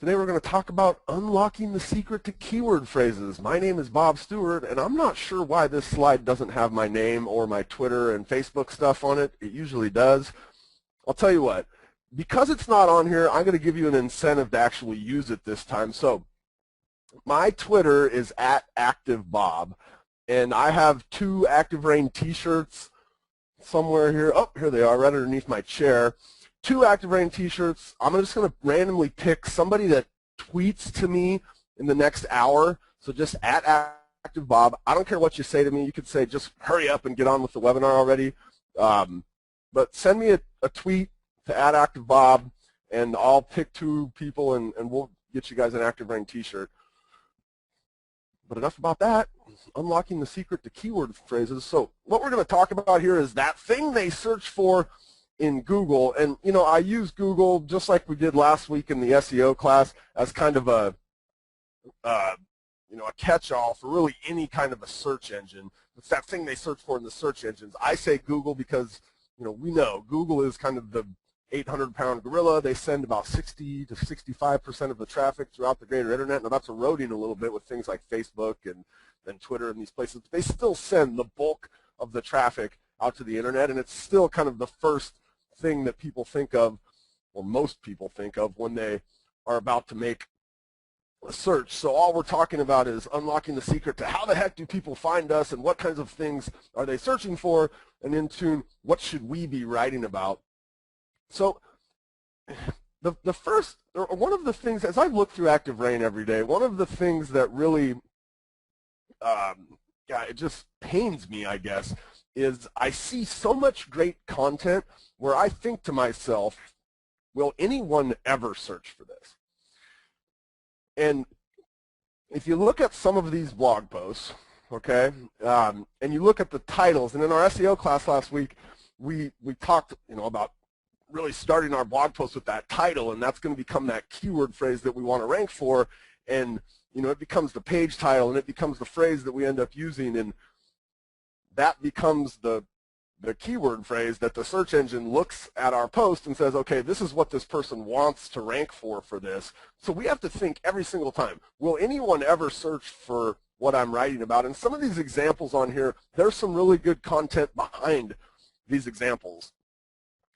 Today we're going to talk about unlocking the secret to keyword phrases. My name is Bob Stewart, and I'm not sure why this slide doesn't have my name or my Twitter and Facebook stuff on it. It usually does. I'll tell you what, because it's not on here, I'm going to give you an incentive to actually use it this time. So my Twitter is @ActiveBob, and I have 2 Active Rain t-shirts somewhere here. Oh, here they are, right underneath my chair. 2 Active Rain t-shirts. I'm just going to randomly pick somebody that tweets to me in the next hour. So just @ActiveBob. I don't care what you say to me. You could say just hurry up and get on with the webinar already. But send me a tweet to @ActiveBob, and I'll pick 2 people, and we'll get you guys an Active Rain t-shirt. But enough about that. Unlocking the secret to keyword phrases. So what we're going to talk about here is that thing they search for in Google. And you know, I use Google just like we did last week in the SEO class as kind of a a catch-all for really any kind of a search engine. It's that thing they search for in the search engines. I say Google because we know Google is kind of the 800-pound gorilla. They send about 60 to 65% of the traffic throughout the greater internet. Now that's eroding a little bit with things like Facebook and Twitter and these places. But they still send the bulk of the traffic out to the internet, and it's still kind of the first thing that people think of, or most people think of, when they are about to make a search. So all we're talking about is unlocking the secret to how the heck do people find us, and what kinds of things are they searching for, and in turn, what should we be writing about? So the first, or one of the things, as I look through Active Rain every day, one of the things that really, it just pains me, I guess, is I see so much great content where I think to myself, will anyone ever search for this? And if you look at some of these blog posts, okay, and you look at the titles, and in our SEO class last week, we talked, about really starting our blog post with that title, and that's going to become that keyword phrase that we want to rank for, and it becomes the page title, and it becomes the phrase that we end up using, and that becomes the keyword phrase that the search engine looks at our post and says, okay, this is what this person wants to rank for this. So we have to think every single time, will anyone ever search for what I'm writing about? And some of these examples on here, there's some really good content behind these examples.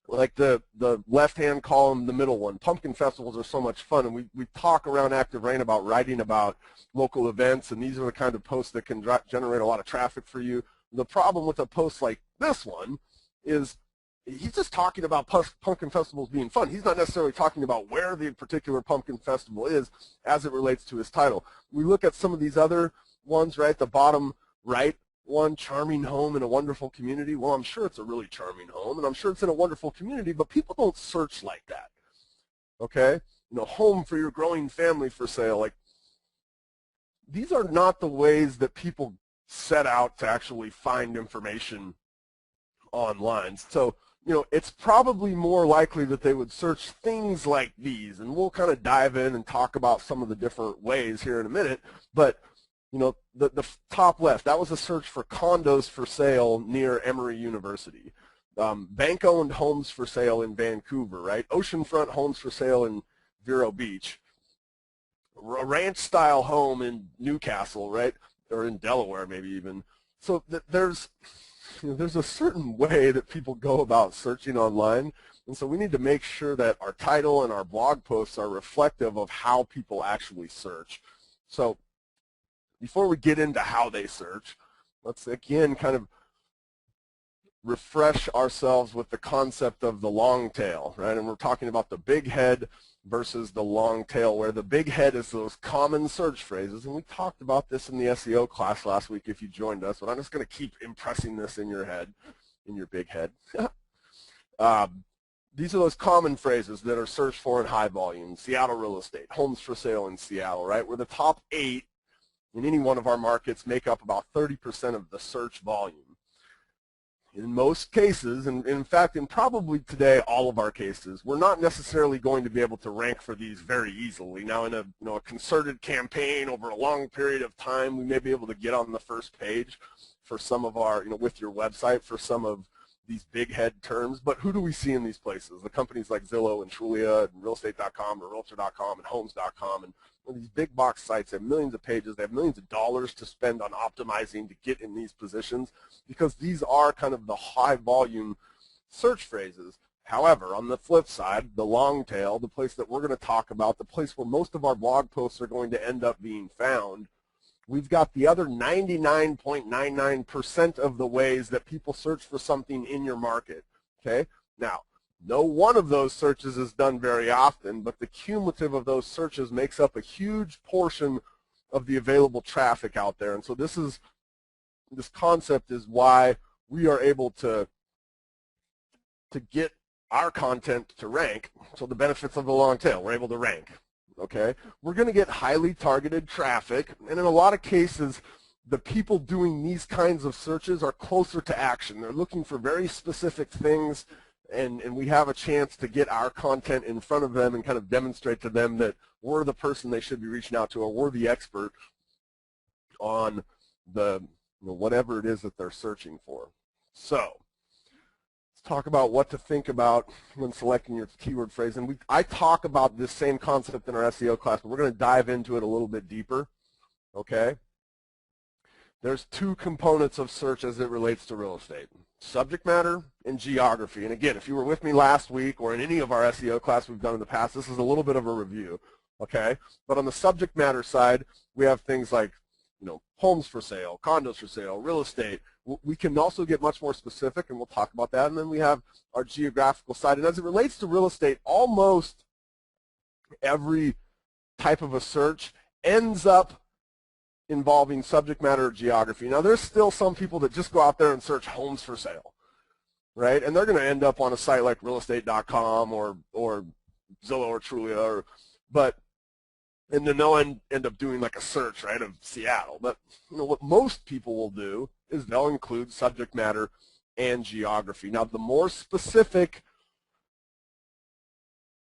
Like the left-hand column, the middle one, pumpkin festivals are so much fun, and we talk around Active Rain about writing about local events, and these are the kind of posts that can generate a lot of traffic for you. The problem with a post like this one is he's just talking about pumpkin festivals being fun. He's not necessarily talking about where the particular pumpkin festival is as it relates to his title. We look at some of these other ones, right, the bottom right one, charming home in a wonderful community. Well, I'm sure it's a really charming home, and I'm sure it's in a wonderful community, but people don't search like that, okay? Home for your growing family for sale. Like, these are not the ways that people set out to actually find information online. So, it's probably more likely that they would search things like these, and we'll kind of dive in and talk about some of the different ways here in a minute. But the top left, that was a search for condos for sale near Emory University. Bank-owned homes for sale in Vancouver, right? Oceanfront homes for sale in Vero Beach. A ranch-style home in Newcastle, right? Or in Delaware, maybe even. So there's a certain way that people go about searching online, and so we need to make sure that our title and our blog posts are reflective of how people actually search. So before we get into how they search, let's again kind of refresh ourselves with the concept of the long tail, right? And we're talking about the big head versus the long tail, where the big head is those common search phrases, and we talked about this in the SEO class last week if you joined us, but I'm just going to keep impressing this in your head, in your big head. These are those common phrases that are searched for in high volume. Seattle real estate, homes for sale in Seattle, right? Where the top 8 in any one of our markets make up about 30% of the search volume. In most cases, and in fact, in probably today all of our cases, we're not necessarily going to be able to rank for these very easily. Now, in a concerted campaign over a long period of time, we may be able to get on the first page for some of our, with your website, for some of these big head terms, but who do we see in these places? The companies like Zillow and Trulia and realestate.com or realtor.com and homes.com and these big box sites have millions of pages. They have millions of dollars to spend on optimizing to get in these positions because these are kind of the high volume search phrases. However, on the flip side, the long tail, the place that we're going to talk about, the place where most of our blog posts are going to end up being found, we've got the other 99.99% of the ways that people search for something in your market, okay? Now, no one of those searches is done very often, but the cumulative of those searches makes up a huge portion of the available traffic out there. And so this concept is why we are able to get our content to rank. So the benefits of the long tail, we're able to rank. Okay, we're going to get highly targeted traffic, and in a lot of cases, the people doing these kinds of searches are closer to action. They're looking for very specific things, and we have a chance to get our content in front of them and kind of demonstrate to them that we're the person they should be reaching out to, or we're the expert on the whatever it is that they're searching for. So talk about what to think about when selecting your keyword phrase. And I talk about this same concept in our SEO class, but we're going to dive into it a little bit deeper, okay? There's two components of search as it relates to real estate, subject matter and geography. And again, if you were with me last week or in any of our SEO class we've done in the past, this is a little bit of a review, okay? But on the subject matter side, we have things like, homes for sale, condos for sale, real estate. We can also get much more specific, and we'll talk about that. And then we have our geographical side. And as it relates to real estate, almost every type of a search ends up involving subject matter or geography. Now, there's still some people that just go out there and search homes for sale, right? And they're going to end up on a site like realestate.com or Zillow or Trulia, and then they'll end up doing like a search, right, of Seattle. But what most people will do is they'll include subject matter and geography. Now, the more specific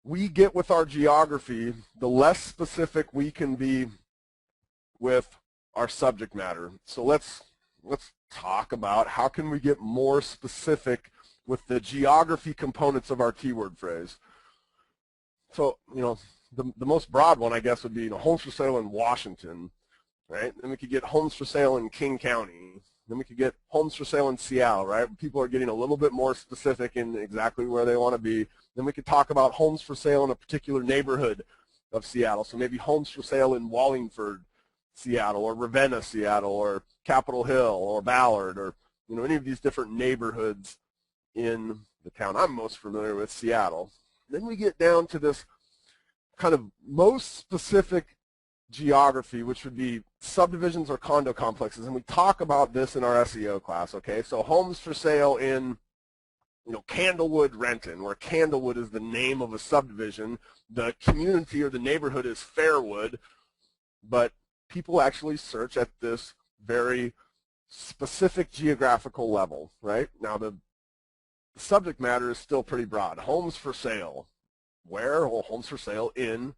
we get with our geography, the less specific we can be with our subject matter. So let's talk about how can we get more specific with the geography components of our keyword phrase. So, the most broad one, I guess, would be homes for sale in Washington, right? Then we could get homes for sale in King County. Then we could get homes for sale in Seattle, right? People are getting a little bit more specific in exactly where they want to be. Then we could talk about homes for sale in a particular neighborhood of Seattle. So maybe homes for sale in Wallingford, Seattle, or Ravenna, Seattle, or Capitol Hill, or Ballard, or any of these different neighborhoods in the town I'm most familiar with, Seattle. Then we get down to this kind of most specific geography, which would be subdivisions or condo complexes, and we talk about this in our SEO class, okay? So homes for sale in, Candlewood, Renton, where Candlewood is the name of a subdivision. The community or the neighborhood is Fairwood, but people actually search at this very specific geographical level, right? Now, the subject matter is still pretty broad. Homes for sale. Where? Well, homes for sale in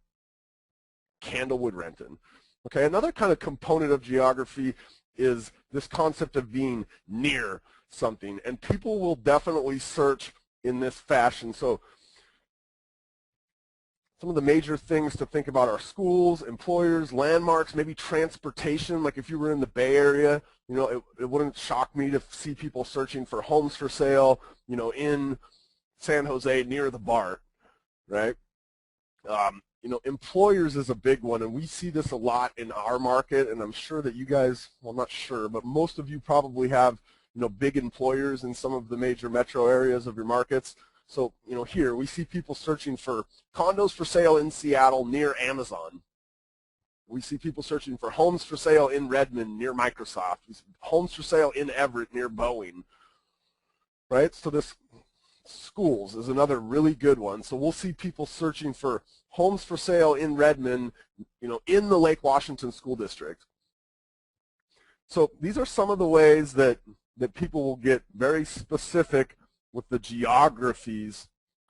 Candlewood, Renton. Okay, another kind of component of geography is this concept of being near something, and people will definitely search in this fashion. So some of the major things to think about are schools, employers, landmarks, maybe transportation. Like if you were in the Bay Area, it wouldn't shock me to see people searching for homes for sale, in San Jose near the BART. Right? Employers is a big one, and we see this a lot in our market, and I'm sure that you guys, well, I'm not sure, but most of you probably have, big employers in some of the major metro areas of your markets. So, here we see people searching for condos for sale in Seattle near Amazon. We see people searching for homes for sale in Redmond near Microsoft. We see homes for sale in Everett near Boeing. Right? So this schools is another really good one. So we'll see people searching for homes for sale in Redmond, in the Lake Washington School District. So these are some of the ways that people will get very specific with the geographies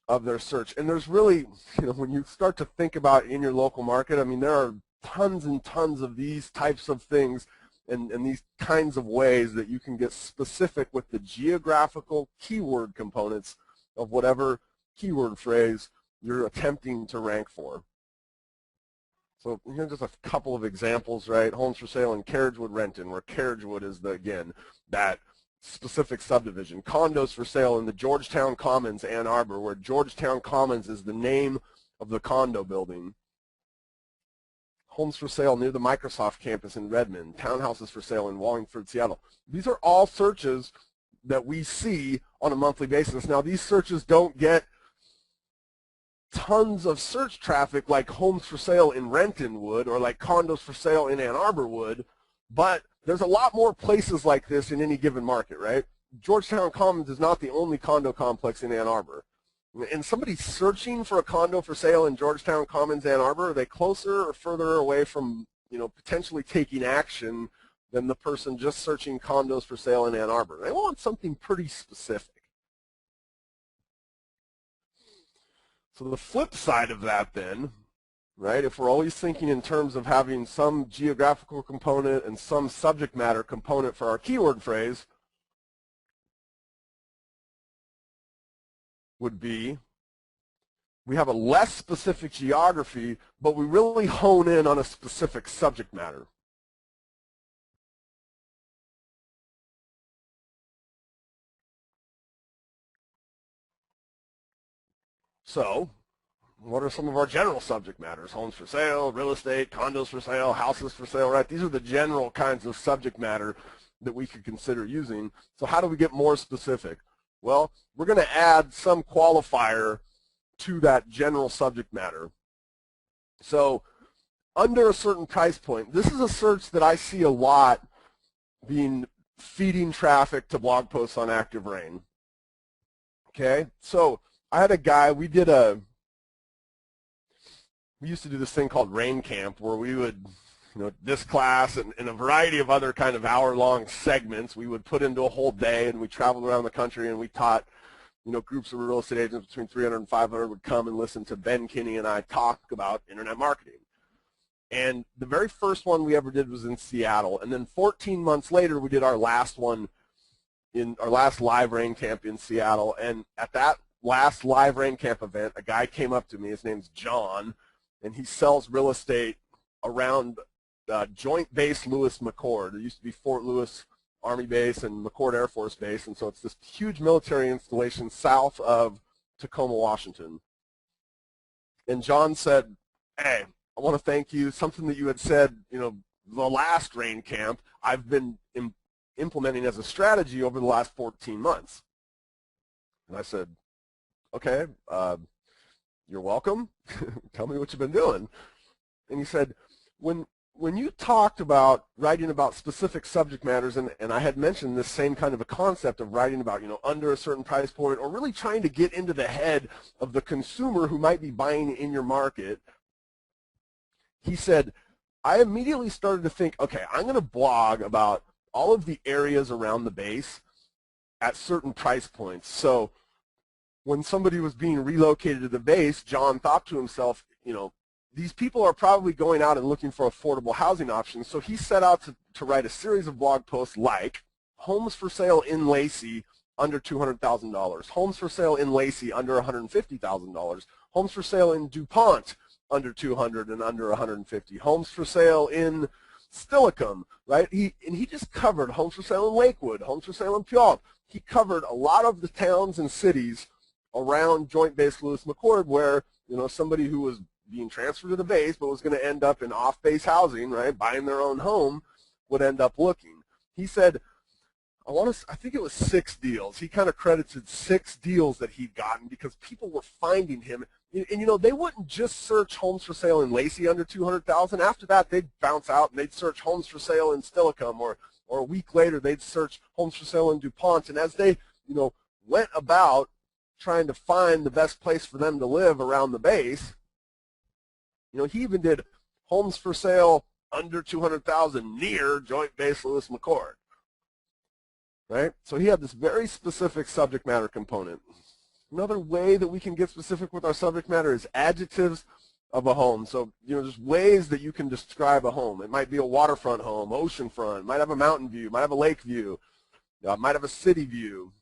of their search. And there's really, when you start to think about in your local market, I mean, there are tons and tons of these types of things, and these kinds of ways that you can get specific with the geographical keyword components of whatever keyword phrase you're attempting to rank for. So here's just a couple of examples, right? Homes for sale in Carriagewood, Renton, where Carriagewood is, again, that specific subdivision. Condos for sale in the Georgetown Commons, Ann Arbor, where Georgetown Commons is the name of the condo building. Homes for sale near the Microsoft campus in Redmond. Townhouses for sale in Wallingford, Seattle. These are all searches that we see on a monthly basis. Now, these searches don't get tons of search traffic like homes for sale in Renton would, or like condos for sale in Ann Arbor would, but there's a lot more places like this in any given market, right? Georgetown Commons is not the only condo complex in Ann Arbor. And somebody searching for a condo for sale in Georgetown Commons, Ann Arbor, are they closer or further away from, potentially taking action than the person just searching condos for sale in Ann Arbor? They want something pretty specific. So the flip side of that then, right, if we're always thinking in terms of having some geographical component and some subject matter component for our keyword phrase, would be we have a less specific geography, but we really hone in on a specific subject matter. So, what are some of our general subject matters? Homes for sale, real estate, condos for sale, houses for sale, right? These are the general kinds of subject matter that we could consider using. So how do we get more specific? Well, we're going to add some qualifier to that general subject matter. So under a certain price point, this is a search that I see a lot feeding traffic to blog posts on Active Rain. Okay, so I had a guy, we used to do this thing called Rain Camp, where we would, this class and a variety of other kind of hour-long segments we would put into a whole day, and we traveled around the country and we taught, groups of real estate agents between 300 and 500 would come and listen to Ben Kinney and I talk about internet marketing. And the very first one we ever did was in Seattle, and then 14 months later we did our last one in our last live Rain Camp in Seattle. And at that last live Rain Camp event, a guy came up to me, his name's John, and he sells real estate around Joint Base Lewis McChord. There used to be Fort Lewis Army Base and McChord Air Force Base, and so it's this huge military installation south of Tacoma, Washington. And John said, hey, I want to thank you. Something that you had said, the last Rain Camp, I've been implementing as a strategy over the last 14 months. And I said, okay, you're welcome. Tell me what you've been doing. And he said, when you talked about writing about specific subject matters, and I had mentioned this same kind of a concept of writing about, under a certain price point, or really trying to get into the head of the consumer who might be buying in your market, he said, I immediately started to think, okay, I'm going to blog about all of the areas around the base at certain price points. So when somebody was being relocated to the base, John thought to himself, these people are probably going out and looking for affordable housing options. So he set out to write a series of blog posts like homes for sale in Lacey under $200,000, homes for sale in Lacey under $150,000, homes for sale in DuPont under 200 and under 150, homes for sale in Stillicum, right? He just covered homes for sale in Lakewood, homes for sale in Puyallup. He covered a lot of the towns and cities around Joint Base Lewis McChord where, somebody who was being transferred to the base but was going to end up in off-base housing, right, buying their own home, would end up looking. He said, I think it was 6 deals. He kind of credited 6 deals that he'd gotten because people were finding him. And they wouldn't just search homes for sale in Lacey under 200,000. After that, they'd bounce out and they'd search homes for sale in Stillicum, or a week later they'd search homes for sale in DuPont. And as they, went about trying to find the best place for them to live around the base, he even did homes for sale under 200,000 near Joint Base Lewis McChord, right? So he had this very specific subject matter component. Another way that we can get specific with our subject matter is adjectives. of a home. So, there's ways that you can describe a home. It might be a waterfront home, oceanfront, might have a mountain view, might have a lake view, might have a city view,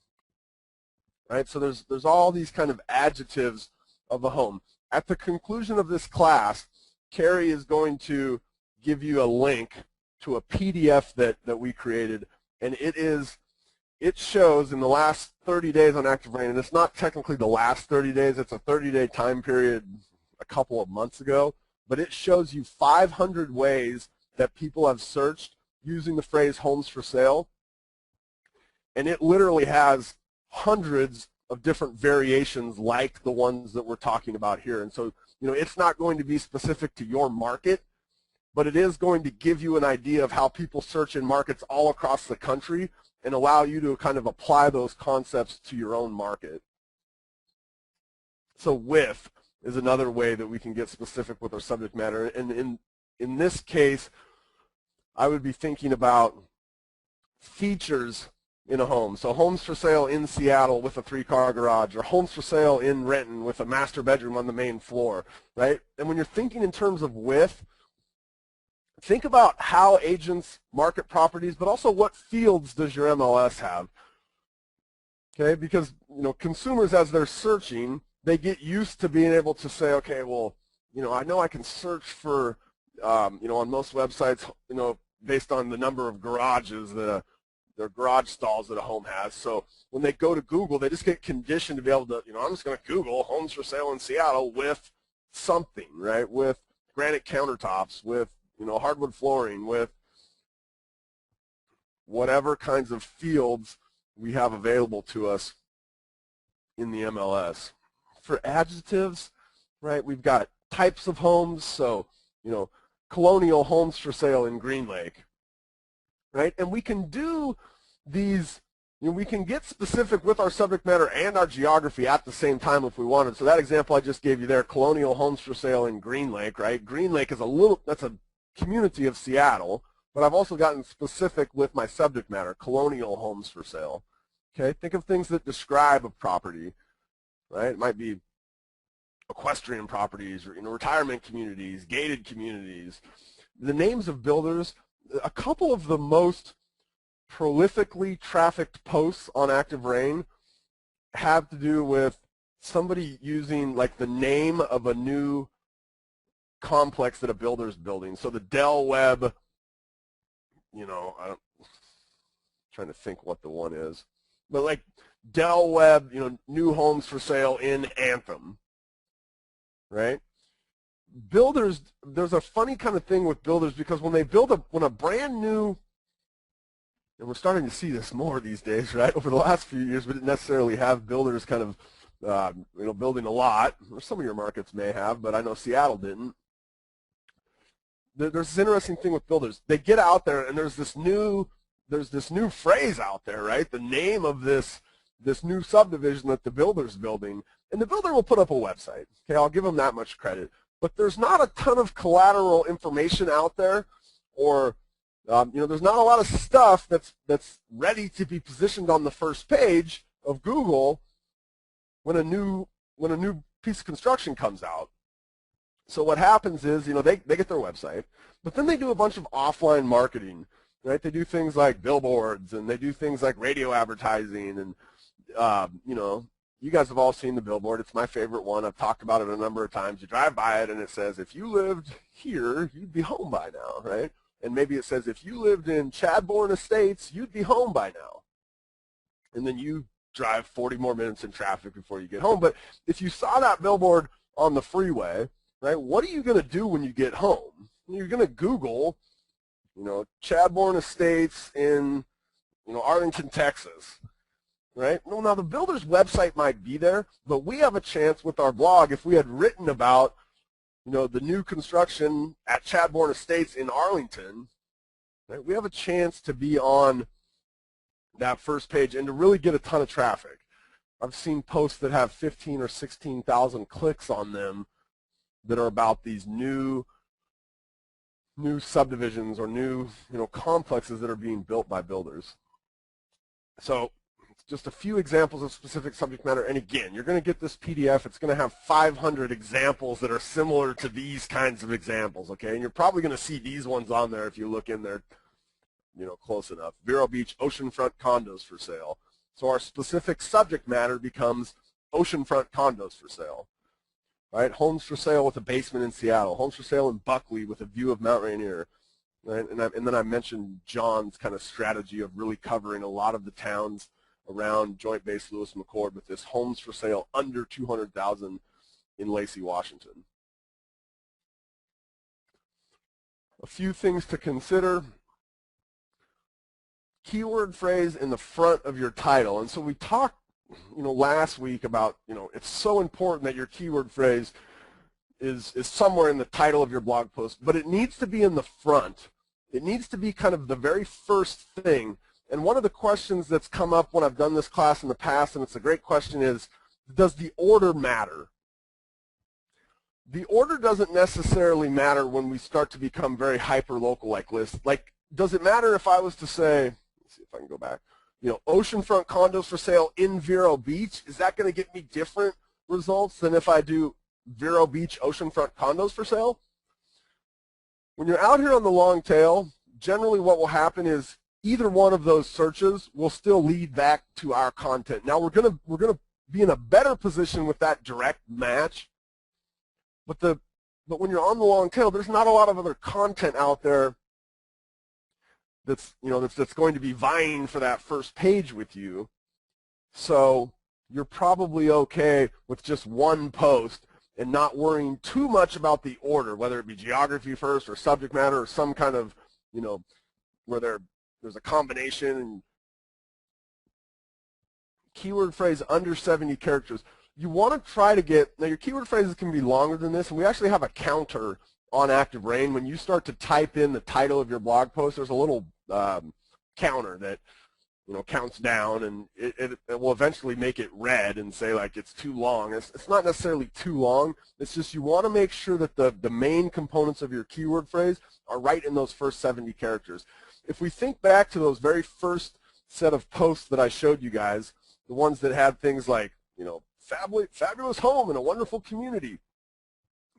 right? So there's all these kind of adjectives of a home. At the conclusion of this class, Carrie is going to give you a link to a PDF that we created, and it shows in the last 30 days on Active Rain, and it's not technically the last 30 days, it's a 30-day time period a couple of months ago, but it shows you 500 ways that people have searched using the phrase homes for sale, and it literally has hundreds of different variations like the ones that we're talking about here. And so, it's not going to be specific to your market, but it is going to give you an idea of how people search in markets all across the country and allow you to kind of apply those concepts to your own market. So with is another way that we can get specific with our subject matter. And in this case, I would be thinking about features in a home. So homes for sale in Seattle with a 3-car garage, or homes for sale in Renton with a master bedroom on the main floor, right? And when you're thinking in terms of with, think about how agents market properties, but also what fields does your MLS have? Okay, because consumers, as they're searching, they get used to being able to say, okay, well, I know I can search for, on most websites, based on the number of garages that their garage stalls that a home has. So when they go to Google, they just get conditioned to be able to, I'm just going to Google homes for sale in Seattle with something, right? With granite countertops, with, hardwood flooring, with whatever kinds of fields we have available to us in the MLS. For adjectives, right, we've got types of homes. So, colonial homes for sale in Green Lake, right? And we can do these, we can get specific with our subject matter and our geography at the same time if we wanted. So that example I just gave you there, colonial homes for sale in Green Lake, right? Green Lake is that's a community of Seattle, but I've also gotten specific with my subject matter, colonial homes for sale. Okay, think of things that describe a property, right? It might be equestrian properties, or retirement communities, gated communities. The names of builders, a couple of the most prolifically trafficked posts on Active Rain have to do with somebody using like the name of a new complex that a builder's building. So the Del Webb, trying to think what the one is, but like Del Webb, new homes for sale in Anthem, right? Builders, there's a funny kind of thing with builders, because when they build when a brand new, and we're starting to see this more these days, right? Over the last few years, we didn't necessarily have builders kind of, building a lot, or some of your markets may have, but I know Seattle didn't. There's this interesting thing with builders. They get out there, and there's this new phrase out there, right? The name of this new subdivision that the builder's building, and the builder will put up a website. Okay, I'll give them that much credit. But there's not a ton of collateral information out there, or there's not a lot of stuff that's ready to be positioned on the first page of Google when a new piece of construction comes out. So what happens is, they get their website, but then they do a bunch of offline marketing, right? They do things like billboards, and they do things like radio advertising, and you guys have all seen the billboard. It's my favorite one. I've talked about it a number of times. You drive by it, and it says, if you lived here, you'd be home by now, right? And maybe it says, if you lived in Chadbourne Estates, you'd be home by now. And then you drive 40 more minutes in traffic before you get home. But if you saw that billboard on the freeway, right, what are you going to do when you get home? You're going to Google, Chadbourne Estates in, Arlington, Texas, right? Well, now the builder's website might be there, but we have a chance with our blog, if we had written about, the new construction at Chadbourne Estates in Arlington, right, we have a chance to be on that first page and to really get a ton of traffic. I've seen posts that have 15 or 16,000 clicks on them that are about these new subdivisions or new complexes that are being built by builders. So just a few examples of specific subject matter. And again, you're going to get this PDF. It's going to have 500 examples that are similar to these kinds of examples, okay? And you're probably going to see these ones on there if you look in there, close enough. Vero Beach oceanfront condos for sale. So our specific subject matter becomes oceanfront condos for sale, right? Homes for sale with a basement in Seattle. Homes for sale in Buckley with a view of Mount Rainier. Right? And then I mentioned John's kind of strategy of really covering a lot of the towns around Joint Base Lewis McChord with this homes for sale under $200,000 in Lacey, Washington. A few things to consider. Keyword phrase in the front of your title. And so we talked, last week about, it's so important that your keyword phrase is somewhere in the title of your blog post, but it needs to be in the front. It needs to be kind of the very first thing. And one of the questions that's come up when I've done this class in the past, and it's a great question, is does the order matter? The order doesn't necessarily matter when we start to become very hyper-local like lists. Like, does it matter if I was to say, let's see if I can go back, oceanfront condos for sale in Vero Beach? Is that going to get me different results than if I do Vero Beach oceanfront condos for sale? When you're out here on the long tail, generally what will happen is either one of those searches will still lead back to our content. Now we're gonna be in a better position with that direct match, but when you're on the long tail, there's not a lot of other content out there that's that's going to be vying for that first page with you. So you're probably okay with just one post and not worrying too much about the order, whether it be geography first or subject matter or some kind of, where there's a combination. And keyword phrase under 70 characters. You want to try to get, now your keyword phrases can be longer than this, and we actually have a counter on Active Rain. When you start to type in the title of your blog post, there's a little counter that counts down, and it will eventually make it red and say like it's too long. It's not necessarily too long. It's just you want to make sure that the main components of your keyword phrase are right in those first 70 characters. If we think back to those very first set of posts that I showed you guys, the ones that had things like fabulous home in a wonderful community,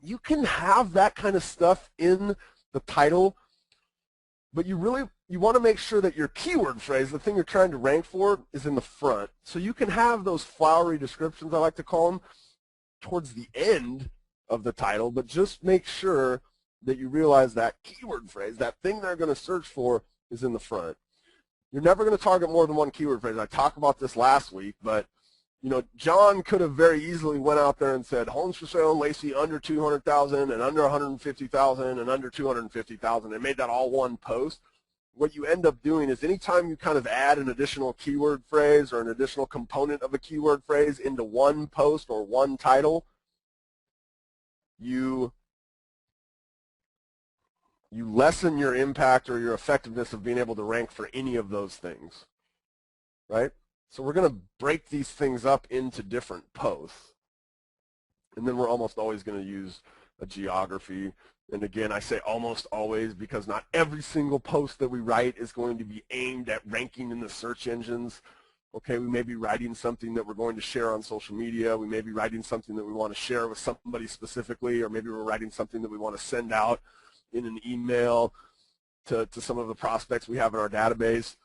you can have that kind of stuff in the title, but you want to make sure that your keyword phrase, the thing you're trying to rank for, is in the front. So you can have those flowery descriptions, I like to call them, towards the end of the title, but just make sure that you realize that keyword phrase, that thing they're going to search for, is in the front. You're never going to target more than one keyword phrase. I talked about this last week, but John could have very easily went out there and said homes for sale in Lacey under 200,000 and under 150,000 and under 250,000 and made that all one post. What you end up doing is anytime you kind of add an additional keyword phrase or an additional component of a keyword phrase into one post or one title, you lessen your impact or your effectiveness of being able to rank for any of those things, right? So we're going to break these things up into different posts, and then we're almost always going to use a geography. And again, I say almost always because not every single post that we write is going to be aimed at ranking in the search engines. Okay, we may be writing something that we're going to share on social media. We may be writing something that we want to share with somebody specifically, or maybe we're writing something that we want to send out in an email to some of the prospects we have in our database.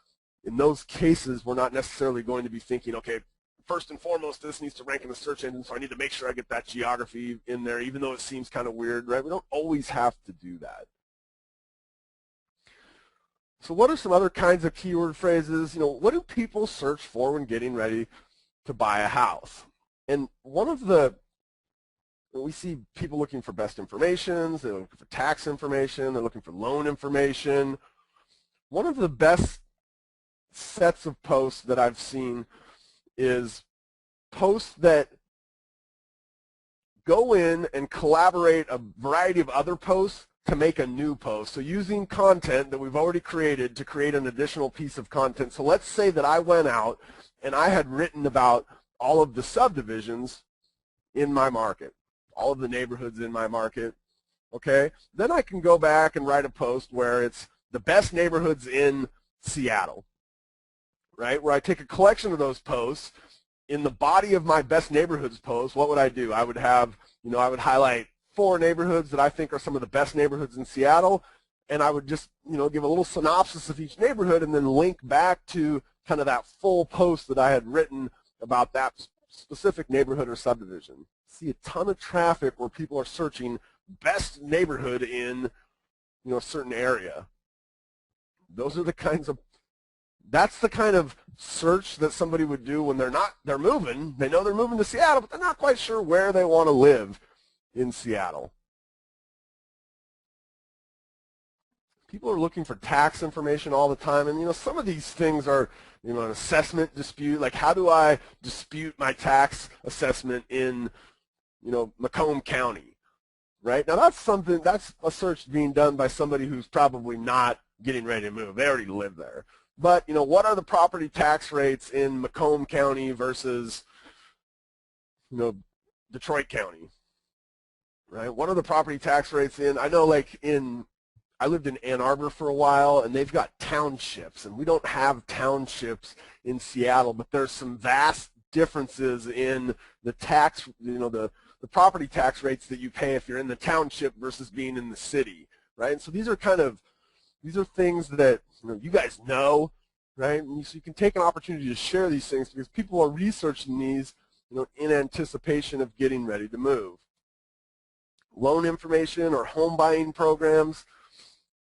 In those cases, we're not necessarily going to be thinking, okay, first and foremost, this needs to rank in the search engine, so I need to make sure I get that geography in there, even though it seems kind of weird, right? We don't always have to do that. So what are some other kinds of keyword phrases? What do people search for when getting ready to buy a house? And we see people looking for best information, they're looking for tax information, they're looking for loan information. One of the best sets of posts that I've seen is posts that go in and collaborate a variety of other posts to make a new post. So using content that we've already created to create an additional piece of content. So let's say that I went out and I had written about all of the subdivisions in my market, all of the neighborhoods in my market, okay? Then I can go back and write a post where it's the best neighborhoods in Seattle. right? Where I take a collection of those posts. In the body of my best neighborhoods post, what would I do? I would have, I would highlight 4 neighborhoods that I think are some of the best neighborhoods in Seattle, and I would just, give a little synopsis of each neighborhood and then link back to kind of that full post that I had written about that specific neighborhood or subdivision. See a ton of traffic where people are searching best neighborhood in, a certain area. Those are the kinds of That's the kind of search that somebody would do when they're moving. They know they're moving to Seattle, but they're not quite sure where they want to live in Seattle. People are looking for tax information all the time, and some of these things are, an assessment dispute, like how do I dispute my tax assessment in, Macomb County, right? Now that's a search being done by somebody who's probably not getting ready to move. They already live there. But, what are the property tax rates in Macomb County versus, Detroit County, right? What are the property tax rates in, I know I lived in Ann Arbor for a while, and they've got townships, and we don't have townships in Seattle, but there's some vast differences in the tax, the property tax rates that you pay if you're in the township versus being in the city, right? And so these are things that you guys know, right? And so you can take an opportunity to share these things because people are researching these, in anticipation of getting ready to move. Loan information or home buying programs,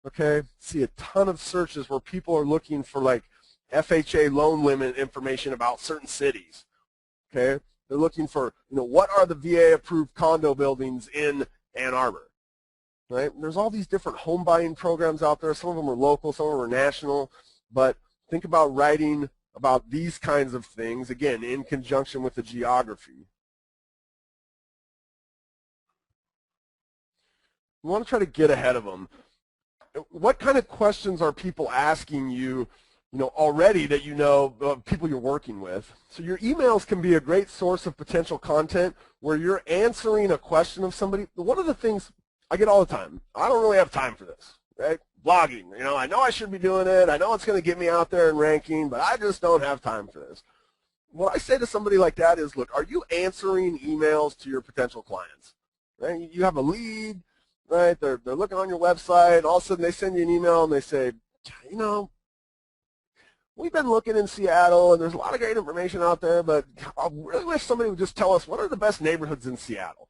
okay? See a ton of searches where people are looking for FHA loan limit information about certain cities, okay? They're looking for, what are the VA-approved condo buildings in Ann Arbor? Right? There's all these different home buying programs out there. Some of them are local, some of them are national, but think about writing about these kinds of things, again, in conjunction with the geography. You want to try to get ahead of them. What kind of questions are people asking you, already that people you're working with? So your emails can be a great source of potential content where you're answering a question of somebody. One of the things I get all the time, I don't really have time for this, right? Blogging, I know I should be doing it. I know it's going to get me out there in ranking, but I just don't have time for this. What I say to somebody like that is, look, are you answering emails to your potential clients? Right? You have a lead, right? They're looking on your website, and all of a sudden they send you an email and they say, we've been looking in Seattle, and there's a lot of great information out there, but I really wish somebody would just tell us what are the best neighborhoods in Seattle.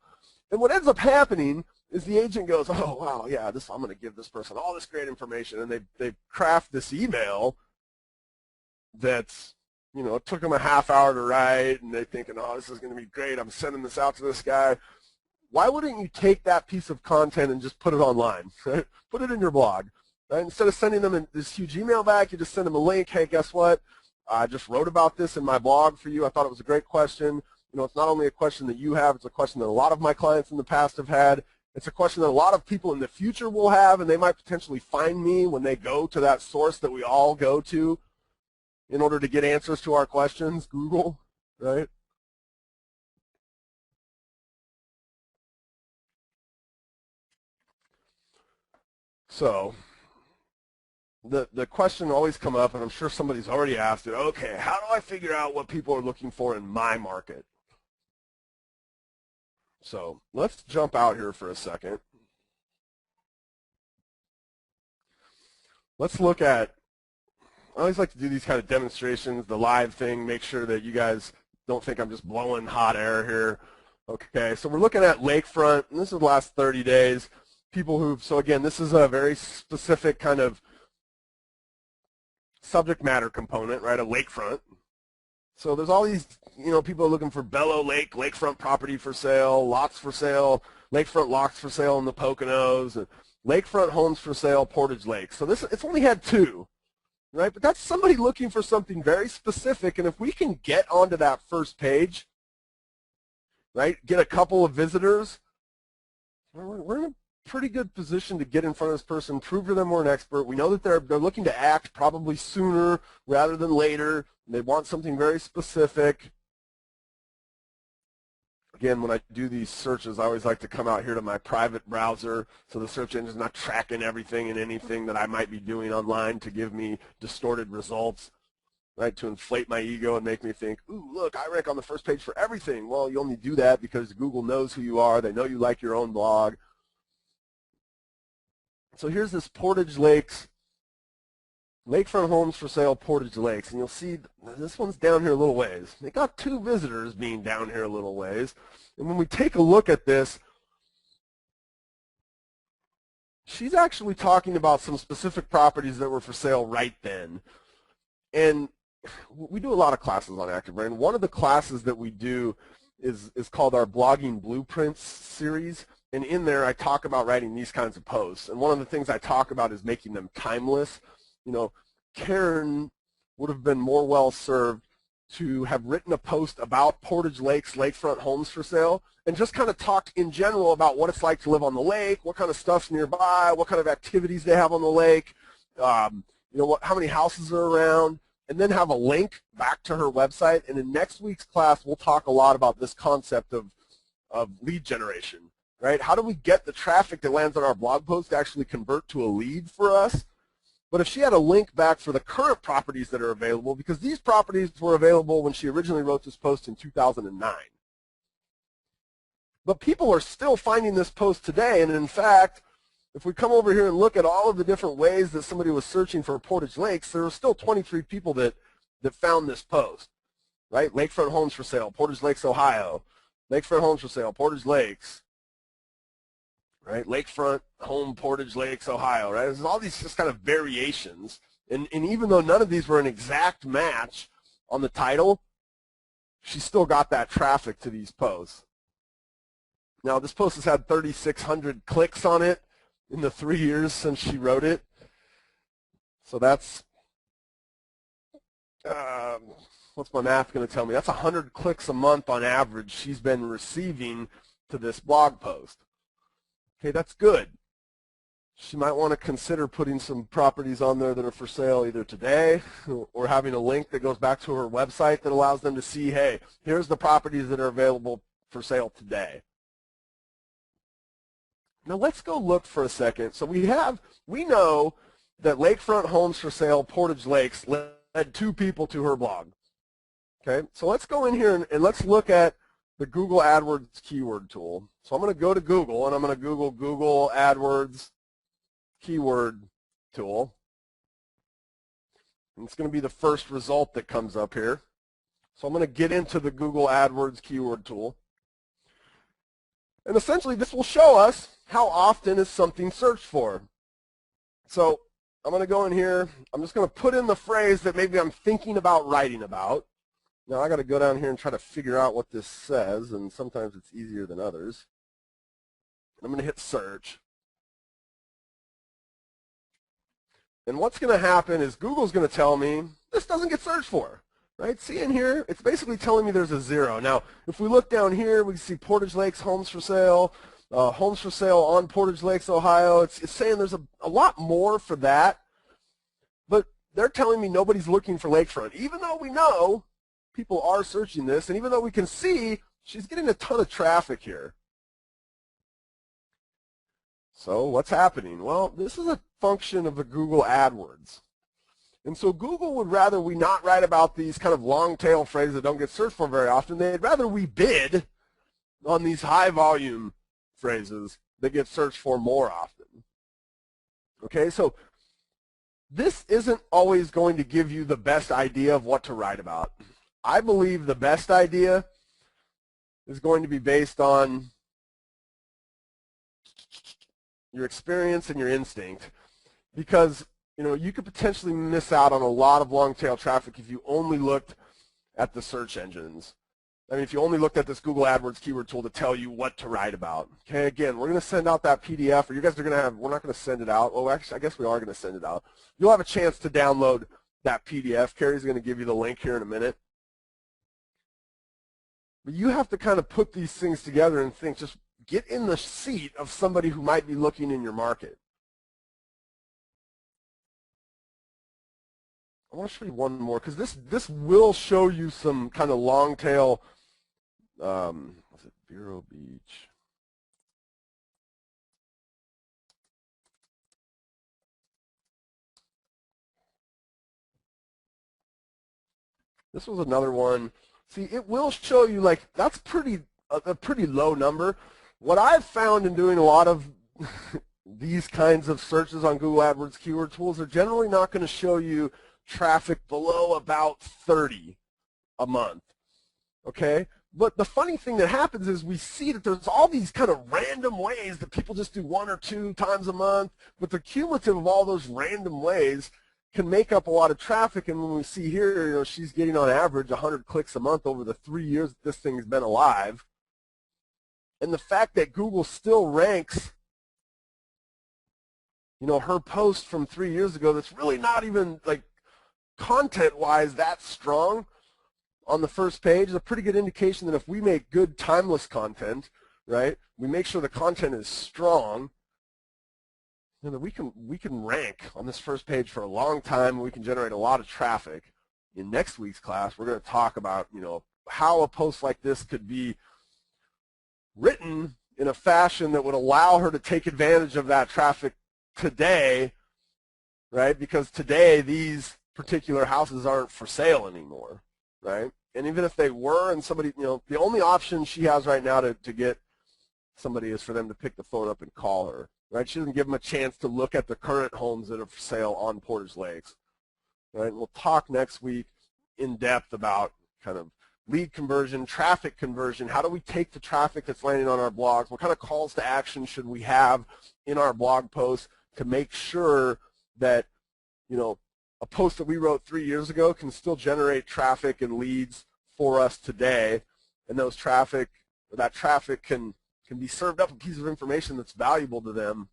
And what ends up happening is the agent goes, oh, wow, yeah, I'm going to give this person all this great information, and they craft this email that's, it took them a half hour to write, and they're thinking, oh, this is going to be great. I'm sending this out to this guy. Why wouldn't you take that piece of content and just put it online, right? Put it in your blog. Right? Instead of sending them this huge email back, you just send them a link. Hey, guess what? I just wrote about this in my blog for you. I thought it was a great question. It's not only a question that you have, it's a question that a lot of my clients in the past have had. It's a question that a lot of people in the future will have, and they might potentially find me when they go to that source that we all go to in order to get answers to our questions, Google, right? So the question always come up, and I'm sure somebody's already asked it, okay, how do I figure out what people are looking for in my market? So let's jump out here for a second. Let's look at, I always like to do these kind of demonstrations, the live thing, make sure that you guys don't think I'm just blowing hot air here. Okay, so we're looking at lakefront, and this is the last 30 days. So again, this is a very specific kind of subject matter component, right, a lakefront. So there's all these, people are looking for Bellow Lake, lakefront property for sale, lots for sale, lakefront lots for sale in the Poconos, and lakefront homes for sale, Portage Lake. So it's only had 2, right? But that's somebody looking for something very specific, and if we can get onto that first page, right, get a couple of visitors, we're in a pretty good position to get in front of this person, prove to them we're an expert. We know that they're looking to act probably sooner rather than later. They want something very specific. Again, when I do these searches, I always like to come out here to my private browser so the search engine is not tracking everything and anything that I might be doing online to give me distorted results. right, to inflate my ego and make me think, ooh, look, I rank on the first page for everything. Well, you only do that because Google knows who you are. They know you like your own blog. So here's this Portage Lakes, lakefront homes for sale, Portage Lakes. And you'll see this one's down here a little ways. They got 2 visitors being down here a little ways. And when we take a look at this, she's actually talking about some specific properties that were for sale right then. And we do a lot of classes on Active Brand. One of the classes that we do is called our Blogging Blueprints series. And in there, I talk about writing these kinds of posts. And one of the things I talk about is making them timeless. You know, Karen would have been more well served to have written a post about Portage Lakes lakefront homes for sale and just kind of talked in general about what it's like to live on the lake, what kind of stuff's nearby, what kind of activities they have on the lake, you know, how many houses are around, and then have a link back to her website. And in next week's class, we'll talk a lot about this concept of lead generation, right? How do we get the traffic that lands on our blog post to actually convert to a lead for us? But if she had a link back for the current properties that are available, because these properties were available when she originally wrote this post in 2009. But people are still finding this post today, and in fact, if we come over here and look at all of the different ways that somebody was searching for Portage Lakes, there are still 23 people that found this post, right? Lakefront homes for sale, Portage Lakes, Ohio. Lakefront homes for sale, Portage Lakes, right? Lakefront home, Portage Lakes, Ohio, right? There's all these just kind of variations. And even though none of these were an exact match on the title, she still got that traffic to these posts. Now, this post has had 3,600 clicks on it in the 3 years since she wrote it. So that's, what's my math going to tell me? That's 100 clicks a month on average she's been receiving to this blog post. Okay, that's good. She might want to consider putting some properties on there that are for sale either today or having a link that goes back to her website that allows them to see, hey, here's the properties that are available for sale today. Now let's go look for a second. So we know that lakefront homes for sale, Portage Lakes, led 2 people to her blog. Okay, so let's go in here and let's look at the Google AdWords keyword tool. So I'm going to go to Google and I'm going to Google AdWords keyword tool. And it's going to be the first result that comes up here. So I'm going to get into the Google AdWords keyword tool. And essentially this will show us how often is something searched for. So I'm going to go in here. I'm just going to put in the phrase that maybe I'm thinking about writing about. Now I got to go down here and try to figure out what this says, and sometimes it's easier than others. I'm going to hit search. And what's going to happen is Google's going to tell me this doesn't get searched for, right? See in here, it's basically telling me there's a 0. Now, if we look down here, we see Portage Lakes homes for sale on Portage Lakes, Ohio. It's saying there's a lot more for that, but they're telling me nobody's looking for lakefront, even though we know people are searching this, and even though we can see she's getting a ton of traffic here. So what's happening? Well, this is a function of the Google AdWords. And so Google would rather we not write about these kind of long tail phrases that don't get searched for very often. They'd rather we bid on these high volume phrases that get searched for more often. Okay, so this isn't always going to give you the best idea of what to write about. I believe the best idea is going to be based on your experience and your instinct, because you could potentially miss out on a lot of long tail traffic if you only looked at the search engines. I mean, if you only looked at this Google AdWords keyword tool to tell you what to write about. Okay, again, we're going to send out that PDF, or you guys are going to have, we're not going to send it out. Well, actually, I guess we are going to send it out. You'll have a chance to download that PDF. Carrie's going to give you the link here in a minute. But you have to kind of put these things together and think, just get in the seat of somebody who might be looking in your market. I want to show you one more, because this will show you some kind of long tail, what's it, Vero Beach. This was another one. See, it will show you, like, that's a pretty low number. What I've found in doing a lot of these kinds of searches on Google AdWords keyword tools are generally not going to show you traffic below about 30 a month, okay? But the funny thing that happens is we see that there's all these kind of random ways that people just do 1 or 2 times a month, but the cumulative of all those random ways can make up a lot of traffic. And when we see here, you know, she's getting on average 100 clicks a month over the 3 years that this thing's been alive. And the fact that Google still ranks, you know, her post from 3 years ago that's really not even, like, content-wise that strong on the first page is a pretty good indication that if we make good timeless content, right, we make sure the content is strong, you know, we can rank on this first page for a long time, and we can generate a lot of traffic. In next week's class, we're going to talk about, you know, how a post like this could be written in a fashion that would allow her to take advantage of that traffic today, right? Because today these particular houses aren't for sale anymore, right? And even if they were, and somebody, you know, the only option she has right now to get somebody is for them to pick the phone up and call her, right? She doesn't give them a chance to look at the current homes that are for sale on Porter's Lakes, right? And we'll talk next week in depth about kind of lead conversion, traffic conversion. How do we take the traffic that's landing on our blogs? What kind of calls to action should we have in our blog posts to make sure that, you know, a post that we wrote 3 years ago can still generate traffic and leads for us today, and that traffic can be served up a piece of information that's valuable to them